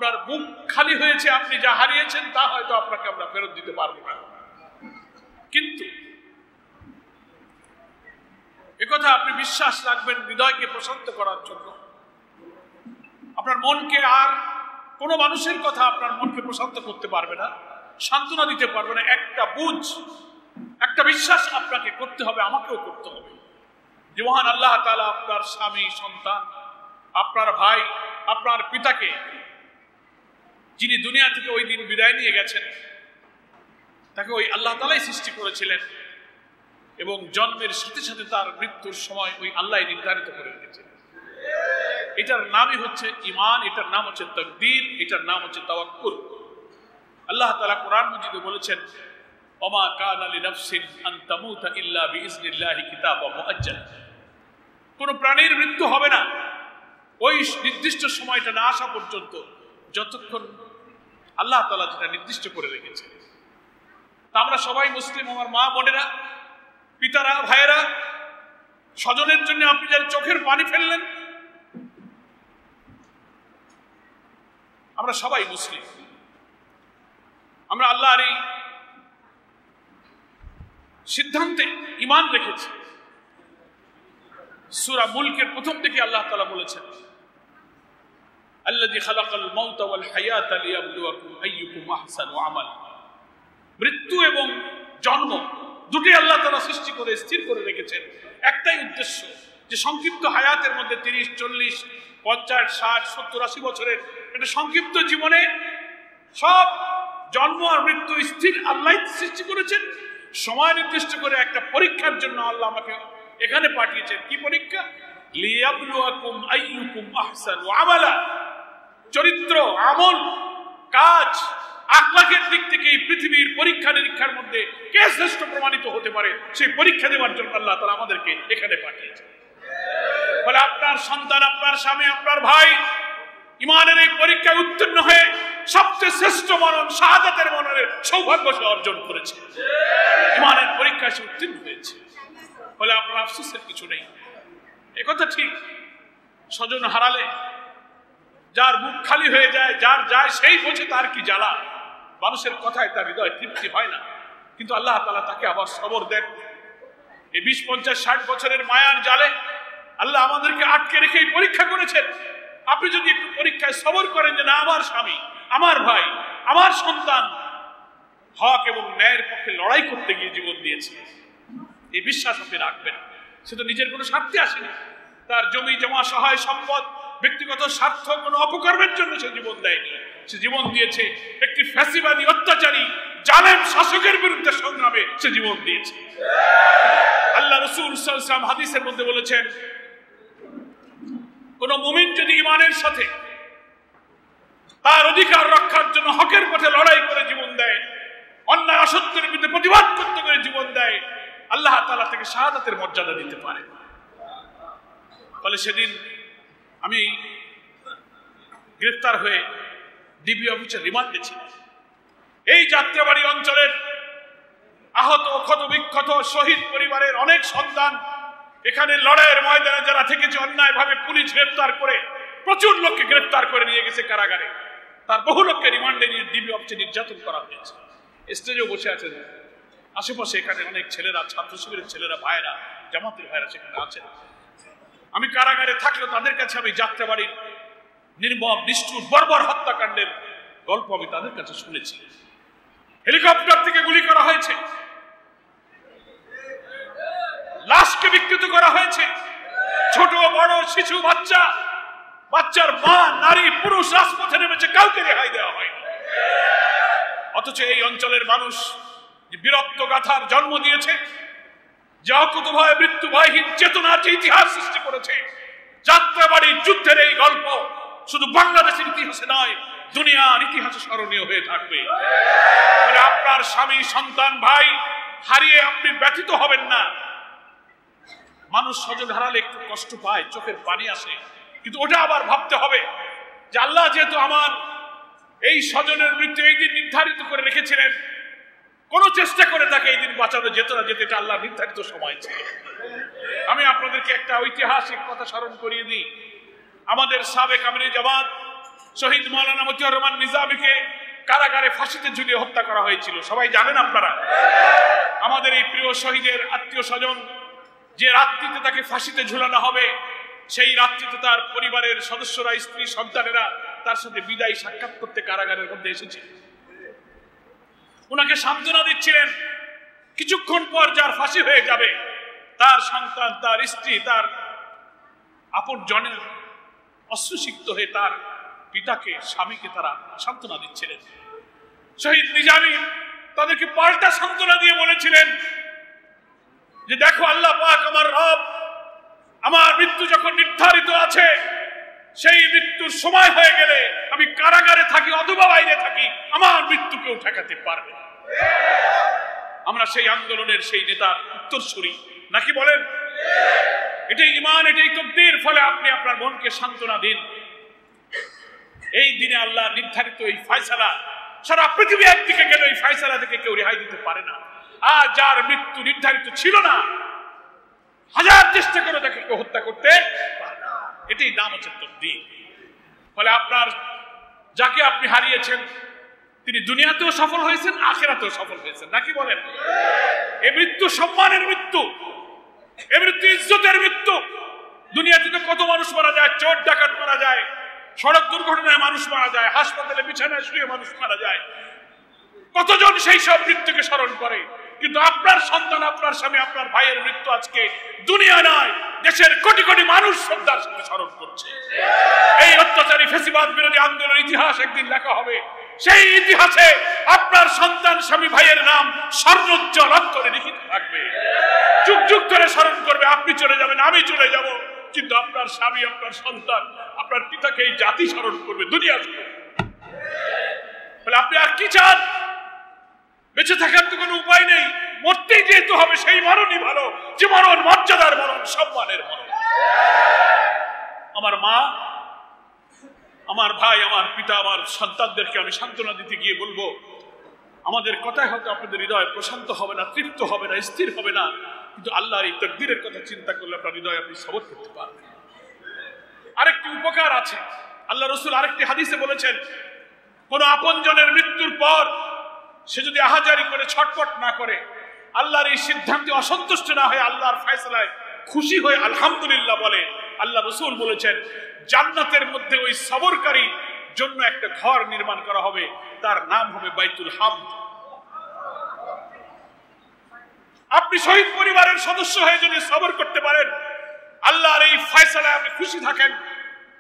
আপনার বুক খালি হয়েছে, আপনি যা হারিয়েছেন তা হয়তো আপনাকে আমরা ফেরত দিতে পারবো না, কিন্তু একথা আপনি বিশ্বাস রাখবেন হৃদয়কে প্রশান্ত করার জন্য। আপনার মনকে আর কোনো মানুষের কথা আপনার মনকে প্রশান্ত করতে পারবে না, সান্ত্বনা দিতে পারবে না। একটা বুঝ, একটা বিশ্বাস আপনাকে করতে হবে, আমাকেও করতে হবে যে মহান আল্লাহ তাআলা আপনার স্বামী, সন্তান, আপনার ভাই, আপনার পিতাকে যিনি দুনিয়া থেকে ওই দিন বিদায় নিয়ে গেছেন, তাকে ওই আল্লাহ তাআলাই সৃষ্টি করেছিলেন এবং জন্মের সাথে সাথে তার মৃত্যুর সময় ওই আল্লাহ নির্ধারিত করে রেখেছেন। এটার নামই হচ্ছে ঈমান, এটার নাম হচ্ছে তাকদীর, এটার নাম হচ্ছে তাওয়াক্কুল। আল্লাহ তাআলা কোরআন মাজিদে বলেছেন, ওমা কানা লিনাফসিন আন তামুতা ইল্লা বিইজনিল্লাহি কিতাবাম মুআজ্জাল। কোন প্রাণীর মৃত্যু হবে না ওই নির্দিষ্ট সময়টা না আসা পর্যন্ত, যতক্ষণ আল্লাহ তাআলা যেটা নির্দিষ্ট করে রেখেছে। তা আমরা সবাই মুসলিম, আমার মা বোনেরা, পিতারা, ভাইয়েরা, স্বজনের জন্য আপনি যারা চোখের পানি ফেললেন, আমরা সবাই মুসলিম। আমরা আল্লাহর এই সিদ্ধান্তে ঈমান রেখেছি। সূরা মুলকের প্রথম দিকে আল্লাহ তাআলা বলেছেন, আল্লাযী খালাকাল মাউতা ওয়াল হায়াতা লিয়াবলুয়াকুম আইয়ুকুম আহসানু আমালা। মৃত্যু এবং জন্ম দুটি আল্লাহ তাআলা সৃষ্টি করে স্থির করে রেখেছেন, একটাই উদ্দেশ্য যে সংক্ষিপ্ত হায়াতের মধ্যে 30, 40, 50, 60, 70, 80 বছরের একটা সংক্ষিপ্ত জীবনে সব জন্ম আর মৃত্যু স্থির আল্লাহ সৃষ্টি করেছেন। সময় নির্দিষ্ট করে একটা পরীক্ষার জন্য আল্লাহ আমাকে এখানে পাঠিয়েছেন। কি পরীক্ষা? লিয়াবলুয়াকুম আইয়ুকুম আহসানু আমালা। চরিত্র, আমল, কাজ, আখলাকের দিক থেকে এই পৃথিবীর পরীক্ষা নিরীক্ষার মধ্যে কে শ্রেষ্ঠ প্রমাণিত হতে পারে সেই পরীক্ষা দেওয়ার জন্য আল্লাহ তাআলা আমাদেরকে এখানে পাঠিয়েছেন। ফলে আপনার সন্তান, আপনার স্বামী, আপনার ভাই ঈমানের এই পরীক্ষায় উত্তীর্ণ হয়ে সবচেয়ে শ্রেষ্ঠ মরণ, শাহাদাতের মরণের সৌভাগ্য সে অর্জন করেছে। ঈমানের পরীক্ষায় সে উত্তীর্ণ হয়েছে। ফলে আপনার আফসোসের কিছু নেই। একথা ঠিক, স্বজন হারালে যার মুখ খালি হয়ে যায়, যার যায় সেই বোঝে তার কি জ্বালা। মানুষের কথায় তার হৃদয় তৃপ্তি হয় না, কিন্তু আল্লাহ তাআলা তাকে আবার সবর দেন। এই 20, 50, 60 বছরের মায়ার জালে আল্লাহ আমাদেরকে আটকে রেখেই পরীক্ষা করেছেন। আপনি যদি একটু পরীক্ষায় সবর করেন যে না, আমার স্বামী, আমার ভাই, আমার সন্তান হক এবং ন্যায়ের পক্ষে লড়াই করতে গিয়ে জীবন দিয়েছে, এই বিশ্বাস আপনি রাখবেন। সে তো নিজের কোনো স্বার্থে আসেনি, তার জমি জমা, সহায় সম্পদ, ব্যক্তিগত স্বার্থ, কোনো অপকর্মের জন্য সে জীবন দেয়নি। সে জীবন দিয়েছে একটি ফ্যাসিবাদী, অত্যাচারী, জালেম শাসকের বিরুদ্ধে সংগ্রামে সে জীবন দিয়েছে। আল্লাহ রাসূল সাল্লাল্লাহু আলাইহি ওয়াসাল্লাম হাদিসের মধ্যে বলেছেন, কোন মুমিন যদি ঈমানের সাথে তার অধিকার রক্ষার জন্য হকের পথে লড়াই করে জীবন দেয়, অন্যায় অসত্যের বিরুদ্ধে প্রতিবাদ করতে করে জীবন দেয়, আল্লাহ তাআলা তাকে শাহাদাতের মর্যাদা দিতে পারে। ফলে সেদিন আমি গ্রেফতার হয়ে ডিবি অফিসে রিমান্ডে ছিলাম। এই যাত্রাবাড়ি অঞ্চলের আহত, ক্ষত বিক্ষত শহীদ পরিবারের অনেক সন্তান এখানে লড়াইয়ের ময়দানে যারা থেকেছে, অন্যায়ভাবে পুলিশ গ্রেফতার করে প্রচুর লোককে গ্রেফতার করে নিয়ে গেছে কারাগারে। তার বহু লোককে রিমান্ডে নিয়ে ডিবি অফিসে নির্যাতন করা হয়েছে। স্টেজেও বসে আছেন আশেপাশে, এখানে অনেক ছেলেরা, ছাত্র শিবিরের ছেলেরা, ভাইয়েরা, জামাতের ভাইয়েরা সেখানে আছেন। আমি কারাগারে থাকলেও তাদের কাছে আমি যাত্রাবাড়ির নির্মম, নিষ্ঠুর, বর্বর হত্যাকাণ্ডের গল্প আমি তাদের কাছে শুনেছি। হেলিকপ্টার থেকে গুলি করা হয়েছে, লাশকে বিকৃত করা হয়েছে, ছোট বড়, শিশু, বাচ্চার মা, নারী, পুরুষ রাজপথে নেমেছে, কাউকে রেহাই দেওয়া হয়নি। অথচ এই অঞ্চলের মানুষ যে বীরত্ব গাথার জন্ম দিয়েছে, যে অকুতভয় মৃত্যু ভয়হীন চেতনার যে ইতিহাস সৃষ্টি করেছে, যাত্রাবাড়ির যুদ্ধের এই গল্প শুধু বাংলাদেশের ইতিহাসে নয়, দুনিয়ার ইতিহাসে স্মরণীয় হয়ে থাকবে। মানে আপনার স্বামী, সন্তান, ভাই হারিয়ে আপনি ব্যথিত হবেন না। মানুষ স্বজন হারালে একটু কষ্ট পায়, চোখের পানি আসে, কিন্তু ওটা আবার ভাবতে হবে যে আল্লাহ যেহেতু আমার এই স্বজনের মৃত্যু এই দিন নির্ধারিত করে রেখেছিলেন, কোন চেষ্টা করে তাকে এই দিন বাঁচানো যেত না, যেতে এটা আল্লাহ নির্ধারিত সময় ছিল। আমি আপনাদেরকে একটা ঐতিহাসিক কথা স্মরণ করিয়ে দিই। আমাদের সাবেক আমিরে জামাত শহীদ মাওলানা মতিউর রহমান নিজামীকে কারাগারে ফাঁসিতে ঝুলিয়ে হত্যা করা হয়েছিল, সবাই জানেন আপনারা। আমাদের এই প্রিয় শহীদের আত্মীয় স্বজন যে রাত্রিতে তাকে ফাঁসিতে ঝুলানো হবে, সেই রাত্রিতে তার পরিবারের সদস্যরা, স্ত্রী, সন্তানেরা তার সাথে বিদায়ী সাক্ষাৎ করতে কারাগারের মধ্যে এসেছে। ওনাকে সান্ত্বনা দিচ্ছিলেন। কিছুক্ষণ পর যার ফাঁসি হয়ে যাবে, তার সন্তান, তার স্ত্রী, তার আপন জনের অশ্রুসিক্ত হয়ে তার পিতাকে, স্বামীকে তারা সান্ত্বনা দিচ্ছিলেন। শহীদ নিজামী তাদেরকে পাল্টা সান্ত্বনা দিয়ে বলেছিলেন যে দেখো আল্লাহ পাক আমার রব, আমার মৃত্যু যখন নির্ধারিত আছে, সেই মৃত্যুর সময় হয়ে গেলে আমি কারাগারে থাকি অথবা বাইরে থাকি, আমার মৃত্যু কেউ ঠেকাতে পারবে না। আমরা সেই আন্দোলনের সেই নেতার উত্তরসূরি নাকি বলেন? এটাই ঈমান, এটাই তাকদীর। ফলে আপনি আপনার মনকে সান্ত্বনা দিন। এই দিনে আল্লাহ নির্ধারিত এই ফয়সালা, সারা পৃথিবী একদিকে গেলে এই ফয়সালা থেকে কেউ রেহাই দিতে পারে না। আর যার মৃত্যু নির্ধারিত ছিল না, হাজার চেষ্টা করে তাকে কেউ হত্যা করতে পারে না। এটাই নাম হচ্ছে তাকদীর। ফলে আপনার যাকে আপনি হারিয়েছেন, তিনি দুনিয়াতেও সফল হয়েছেন, আখিরাতেও সফল হয়েছেন নাকি বলেন? এই মৃত্যু সম্মানের মৃত্যু, এই মৃত্যু ইজ্জতের মৃত্যু। দুনিয়াতে তো কত মানুষ মারা যায়, চোর ডাকাত মারা যায়, সড়ক দুর্ঘটনায় মানুষ মারা যায়, হাসপাতালে বিছানায় শুয়ে মানুষ মারা যায়। কতজন সেই সব মৃত্যুকে স্মরণ করে, কিন্তু আপনার সন্তান, আপনার স্বামী, আপনার ভাইয়ের মৃত্যু আজকে দুনিয়া নয়, দেশের কোটি কোটি মানুষ শ্রদ্ধার সাথে স্মরণ করছে। এই অত্যাচারী ফ্যাসিবাদ বিরোধী আন্দোলনের ইতিহাস একদিন লেখা হবে। সেই ইতিহাসে আপনার সন্তান, স্বামী, ভাইয়ের নাম স্বর্ণোজ্জ্বল অক্ষরে লিখিত থাকবে। যুগ যুগ ধরে স্মরণ করবে। আপনি চলে যাবেন, আমি চলে যাব, কিন্তু আপনার স্বামী, আপনার সন্তান, আপনার পিতাকে এই জাতি স্মরণ করবে, দুনিয়া স্মরণ করবে। বলে আপনি আর কি চান? বেঁচে থাকার তো কোনো উপায় নেই, মরতেই যেহেতু হবে, সেই মরণই ভালো, যে মরণ মর্যাদার মরণ, সম্মানের মরণ। আমার মা, আমার ভাই, আমার পিতা, আমার সন্তানদেরকে আমি সান্ত্বনা দিতে গিয়ে বলবো, আমাদের কথায় হয়তো আপনাদের হৃদয় প্রশান্ত হবে না, তৃপ্ত হবে না, স্থির হবে না, কিন্তু আল্লাহর এই তাকদীরের কথা চিন্তা করলে আপনার হৃদয় আপনি সবর করতে পারবেন। আরেকটি উপকার আছে। আল্লাহ রাসূল আরেকটি হাদিসে বলেছেন, কোন আপনজনের মৃত্যুর পর সে যদি আহাজারি করে ছটফট না করে, আল্লাহর এই সিদ্ধান্তে অসন্তুষ্ট না হয়ে আল্লাহর ফয়সালায় খুশি হয়ে আলহামদুলিল্লাহ বলে, আল্লাহ রাসূল বলেছেন জান্নাতের মধ্যে ওই সবরকারী জন্য একটা ঘর নির্মাণ করা হবে, তার নাম হবে বাইতুল হামদ। আপনি শহীদ পরিবারের সদস্য হয়ে যদি সবর করতে পারেন, আল্লাহর এই ফয়সালায় আপনি খুশি থাকেন,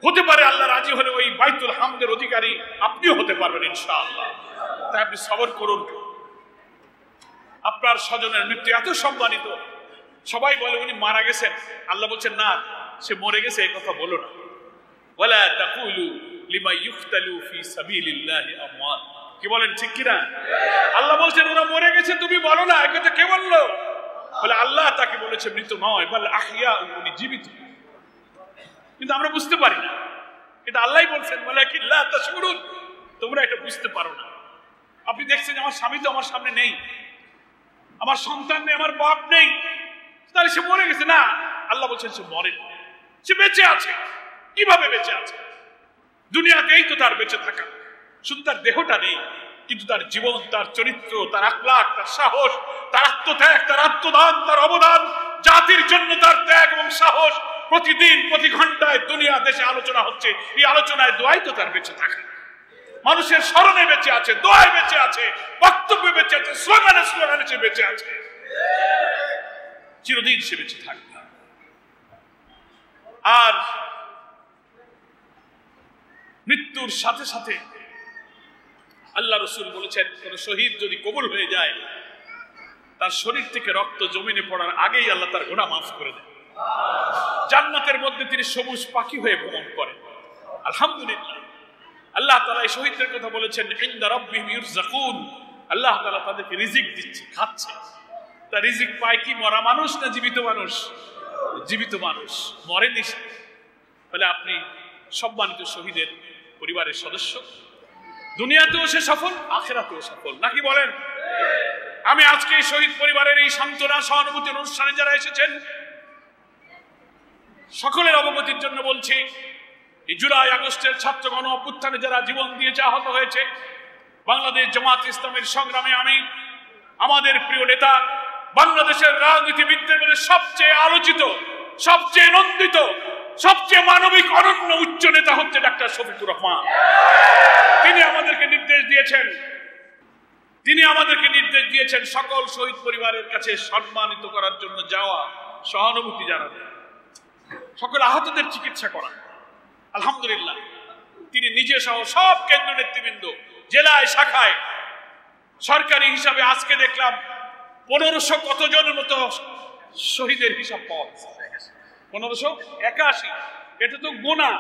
হতে পারে আল্লাহ রাজি হলে ওই বাইতুল হামদের অধিকারী আপনিও হতে পারবেন ইনশাআল্লাহ। তাই আপনি সবর করুন। আপনার স্বজনের মৃত্যু এত সম্মানিত, সবাই বলে উনি মারা গেছেন, আল্লাহ বলছেন না, সে মরে গেছে, এই কথা বলো না। ওয়ালা তাকুলু লিমা ইউকতালু ফি সাবিলিল্লাহি আমওয়াত। কি বলেন ঠিক কি না? আল্লাহ বলছেন ওরা মরে গেছে, তুমি বলো না, এই কথা কে বললো? বলে আল্লাহ তাকে বলেছে মৃত নয়, বল আহইয়া, উনি জীবিত। কিন্তু আমরা বুঝতে পারি না, এটা আল্লাহই বলছেন, বলে কি লা তাশকুরুন, তোমরা এটা বুঝতে পারো না। আপনি দেখছেন আমার স্বামী তো আমার সামনে নেই, আমার সন্তান নেই, আমার বাপ নেই, তাহলে সে মরে গেছে না? আল্লাহ বলছেন সে মরেনি, সে বেঁচে আছে। কিভাবে বেঁচে আছে? দুনিয়াতেই তো তার বেঁচে থাকা, শুধু তার দেহটা নেই, কিন্তু তার জীবন, তার চরিত্র, তার আখলাক, তার সাহস, তার আত্মত্যাগ, তার আত্মদান, তার অবদান, জাতির জন্য তার ত্যাগ এবং সাহস প্রতিদিন প্রতি ঘন্টায় দুনিয়া দেশে আলোচনা হচ্ছে। এই আলোচনায় দোয়াই তো তার বেঁচে থাকা। মানুষের স্মরণে বেঁচে আছে, দোয়ায় বেঁচে আছে, বক্তব্যে বেঁচে আছে, স্লোগানে স্লোগানে সে বেঁচে আছে, চিরদিন সে বেঁচে থাকবে। আর মৃত্যুর সাথে সাথে আল্লাহ রাসূল বলেছেন, কোন শহীদ যদি কবুল হয়ে যায়, তার শরীর থেকে রক্ত জমিনে পড়ার আগেই আল্লাহ তার গুনাহ মাফ করে দেন। জান্নাতের মধ্যে তিনি সবুজ পাখি হয়ে ভ্রমণ করেন। আলহামদুলিল্লাহ, আল্লাহ তাআলা এই শহীদদের কথা বলেছেন, ইনদা রাব্বিহিম ইরযাকুন, আল্লাহ তাআলা তাদেরকে রিজিক দিচ্ছে, খাচ্ছে। তা রিজিক পায় কি মরা মানুষ না জীবিত মানুষ? জীবিত মানুষ, মরেনি। ফলে আপনি সম্মানিত শহীদের পরিবারের সদস্য, দুনিয়াতেও সে সফল, আখিরাতেও সফল নাকি বলেন? আমি আজকে এই শহীদ পরিবারের এই সান্ত্বনা সহানুভূতির অনুষ্ঠানে যারা এসেছেন, সকলের অবগতির জন্য বলছি, এই জুলাই আগস্টের ছাত্র গণ অভ্যুত্থানে যারা জীবন দিয়েছে, আহত হয়েছে, বাংলাদেশ জামাত ইসলামের সংগ্রামে আমি আমাদের প্রিয় নেতা, বাংলাদেশের রাজনীতিবিদদের মধ্যে সবচেয়ে আলোচিত, সবচেয়ে নন্দিত, সবচেয়ে মানবিক অনন্য উচ্চ নেতা হচ্ছে ডাক্তার শফিকুর রহমান। তিনি আমাদেরকে নির্দেশ দিয়েছেন সকল শহীদ পরিবারের কাছে সম্মানিত করার জন্য যাওয়া, সহানুভূতি জানানো, সকল আহতদের চিকিৎসা করা। আলহামদুলিল্লাহ তিনি নিজে সহ সব কেন্দ্র নেতৃবৃন্দ, জেলায় শাখায়, সরকারি হিসাবে আজকে দেখলাম 1500 কতজনের মতো শহীদের হিসাব পাওয়া গেছে। 1581। এটা তো গোনা,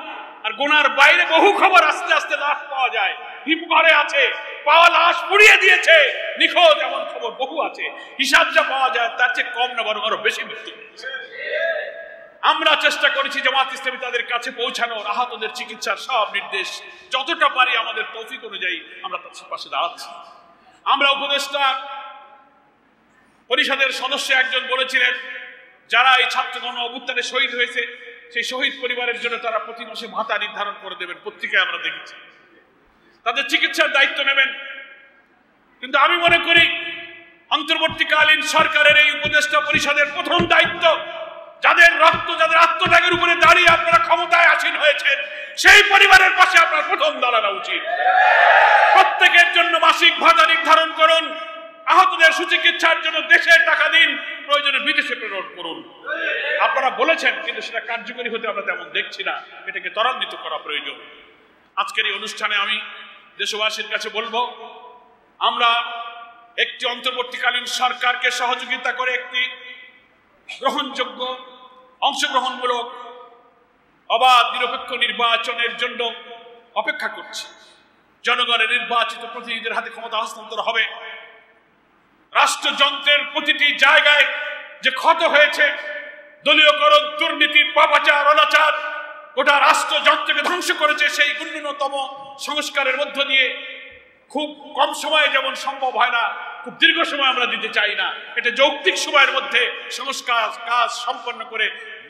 আর গোনার বাইরে বহু খবর আস্তে আস্তে লাশ পাওয়া যায়। হিমঘরে আছে, পাওয়া লাশ পুড়িয়ে দিয়েছে, নিখোঁজ এমন খবর বহু আছে। হিসাব যা পাওয়া যায় তার চেয়ে কম না, বরং আরো বেশি মৃত্যু হয়েছে। আমরা চেষ্টা করেছি জামাত ইসলামী তাদের কাছে পৌঁছানোর, আহতদের চিকিৎসার সব নির্দেশ যতটা পারি আমাদের তৌফিক অনুযায়ী আমরা তার পাশে দাঁড়াচ্ছি। আমরা উপদেষ্টা পরিষদের সদস্য একজন বলেছিলেন, যারা এই ছাত্র গণ অভ্যুত্থানে শহীদ হয়েছে সেই শহীদ পরিবারের জন্য তারা প্রতি মাসে ভাতা নির্ধারণ করে দেবেন। পত্রিকায় আমরা দেখেছি তাদের চিকিৎসার দায়িত্ব নেবেন। কিন্তু আমি মনে করি অন্তর্বর্তীকালীন সরকারের এই উপদেষ্টা পরিষদের প্রথম দায়িত্ব, যাদের রক্ত, যাদের আত্মত্যাগের উপরে দাঁড়িয়ে আপনারা ক্ষমতায় আসীন হয়েছেন, সেই পরিবারের পাশে আপনার প্রথম দাঁড়ানো উচিত। প্রত্যেকের জন্য মাসিক ভাতা নির্ধারণ করুন, আহতদের সুচিকিৎসার জন্য দেশের টাকা দিন, প্রয়োজনে বিদেশে প্রেরণ করুন। আপনারা বলেছেন, কিন্তু সেটা কার্যকরী হতে আমরা তেমন দেখছি না। এটাকে ত্বরান্বিত করা প্রয়োজন। আজকের এই অনুষ্ঠানে আমি দেশবাসীর কাছে বলবো, আমরা একটি অন্তর্বর্তীকালীন সরকারকে সহযোগিতা করে একটি গ্রহণযোগ্য, অংশগ্রহণমূলক, অবাধ নিরপেক্ষ নির্বাচনের জন্য অপেক্ষা করছি। জনগণের নির্বাচিত প্রতিনিধিদের হাতে ক্ষমতা হস্তান্তর হবে। রাষ্ট্রযন্ত্রের প্রতিটি জায়গায় যে ক্ষত হয়েছে, দলীয়করণ, দুর্নীতি, পাপাচার, অনাচার গোটা রাষ্ট্রযন্ত্রকে ধ্বংস করেছে, সেই ন্যূনতম সংস্কারের মধ্য দিয়ে খুব কম সময়ে যেমন সম্ভব হয় না, খুব দীর্ঘ সময় আমরা দিতে চাই না, এটা যৌক্তিক সময়ের মধ্যে সংস্কার কাজ সম্পন্ন করে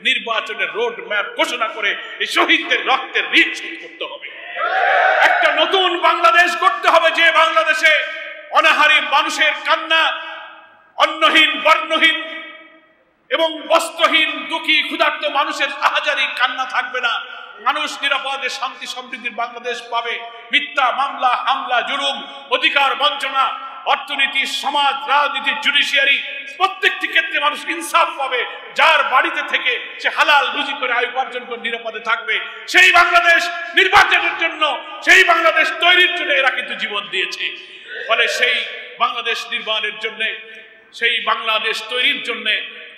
নির্বাচনের রোড ম্যাপ ঘোষণা করে এই শহীদদের রক্তের ঋণ শোধ করতে হবে। একটা নতুন বাংলাদেশ গড়তে হবে, যে বাংলাদেশে অনাহারী মানুষের কান্না, অন্নহীন, বর্ণহীন এবং বস্ত্রহীন, দুঃখী, ক্ষুধার্ত মানুষের আহাজারি কান্না থাকবে না। মানুষ নিরাপদে শান্তি সমৃদ্ধির বাংলাদেশ পাবে। মিথ্যা মামলা, হামলা, জুলুম, অধিকার বঞ্চনা, অর্থনীতি, সমাজ, রাজনীতি, জুডিশিয়ারি, প্রত্যেকটি ক্ষেত্রে মানুষ ইনসাফ পাবে। যার বাড়িতে থেকে সে হালাল রুজি করে আয় উপার্জন করে নিরাপদে থাকবে। সেই বাংলাদেশ নির্বাচনের জন্য, সেই বাংলাদেশ তৈরির জন্য এরা কিন্তু জীবন দিয়েছে। ফলে সেই বাংলাদেশ নির্মাণের জন্য, সেই বাংলাদেশ তৈরির জন্য,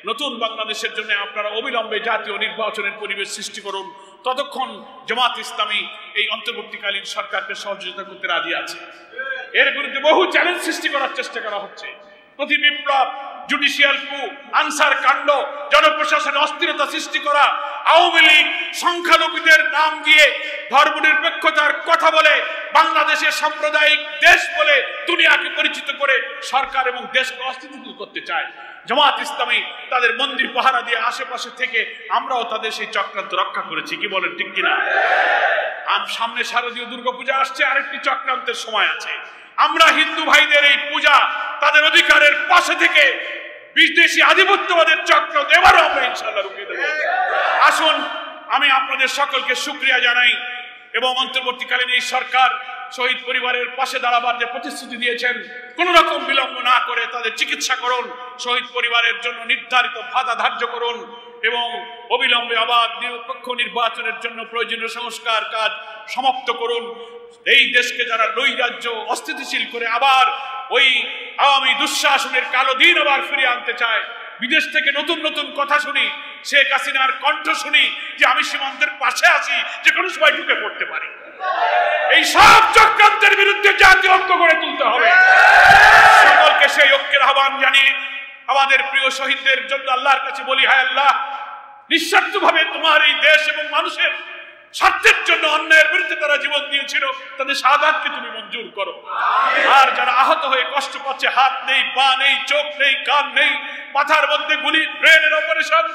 নতুন বাংলাদেশের জন্য আপনারা অবিলম্বে জাতীয় নির্বাচনের পরিবেশ সৃষ্টি করুন। ততক্ষণ জামাত ইসলামী এই অন্তর্বর্তীকালীন সরকারকে সহযোগিতা করতে রাজি আছে। এর বিরুদ্ধে বহু চ্যালেঞ্জ সৃষ্টি করার চেষ্টা করা হচ্ছে। প্রতি বিপ্লব, জুডিশিয়াল কু, আনসার কাণ্ড, জনপ্রশাসনে অস্থিরতা সৃষ্টি করা, আওয়ামী লীগ সংখ্যালঘুদের নাম দিয়ে ধর্মনিরপেক্ষতার কথা বলে বাংলাদেশের সাম্প্রদায়িক দেশ বলে দুনিয়াকে পরিচিত করে সরকার এবং দেশকে অস্থিতিশীল করতে চায়। জামাত ইসলামী তাদের মন্দির পাহারা দিয়ে আশেপাশে থেকে আমরাও তাদের সেই চক্রান্ত রক্ষা করেছি। কি বলেন, ঠিক কিনা? সামনে শারদীয় দুর্গাপূজা আসছে, আরেকটি চক্রান্তের সময় আছে। আমরা হিন্দু ভাইদের এই পূজা, তাদের অধিকারের পাশে থেকে বিদেশি আধিপত্যবাদের চক্রান্ত এবারও আমরা ইনশাআল্লাহ রুখিয়ে দেব। আসুন আমি আপনাদের সকলকে শুকরিয়া জানাই এবং অন্তর্বর্তীকালীন এই সরকার শহীদ পরিবারের পাশে দাঁড়াবার যে প্রতিশ্রুতি দিয়েছেন, কোন রকম বিলম্ব না করে তাদের চিকিৎসা করুন, শহীদ পরিবারের জন্য নির্ধারিত ভাতা ধার্য করুন এবং অবিলম্বে আবার নিরপেক্ষ নির্বাচনের জন্য প্রয়োজনীয় সংস্কার কাজ সমাপ্ত করুন। এই দেশকে যারা নৈরাজ্য অস্থিতিশীল করে আবার ওই আওয়ামী দুঃশাসনের কালো দিন আবার ফিরিয়ে আনতে চায়, বিদেশ থেকে নতুন নতুন কথা শুনি, শেখ হাসিনার কণ্ঠ শুনি যে আমি সীমান্তের পাশে আছি, যে কোনো সময় ঢুকে পড়তে পারি। এই সব চক্রান্তের বিরুদ্ধে জাতীয় ঐক্য গড়ে তুলতে হবে। সকলকে সেই ঐক্যের আহ্বান জানিয়ে আমাদের প্রিয় শহীদদের জন্য আল্লাহর কাছে বলি, হায় আল্লাহ, নিঃস্বার্থভাবে তোমার এই দেশ এবং মানুষের স্বার্থের জন্য অন্যায়ের বিরুদ্ধে তারা জীবন দিয়েছিল, তাদের শাহাদাতকে তুমি মঞ্জুর করো। আর যারা আহত হয়ে কষ্ট পাচ্ছে, হাত নেই, পা নেই, চোখ নেই, কান নেই, মাথার মধ্যে গুলি, ব্রেনের অপারেশন,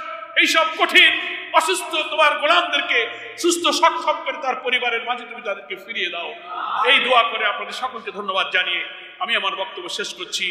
এইসব কঠিন অসুস্থ তোমার গোলামদেরকে সুস্থ সক্ষম করে তার পরিবারের মাঝে তুমি তাদেরকে ফিরিয়ে দাও। এই দোয়া করে আপনাদের সকলকে ধন্যবাদ জানিয়ে আমি আমার বক্তব্য শেষ করছি।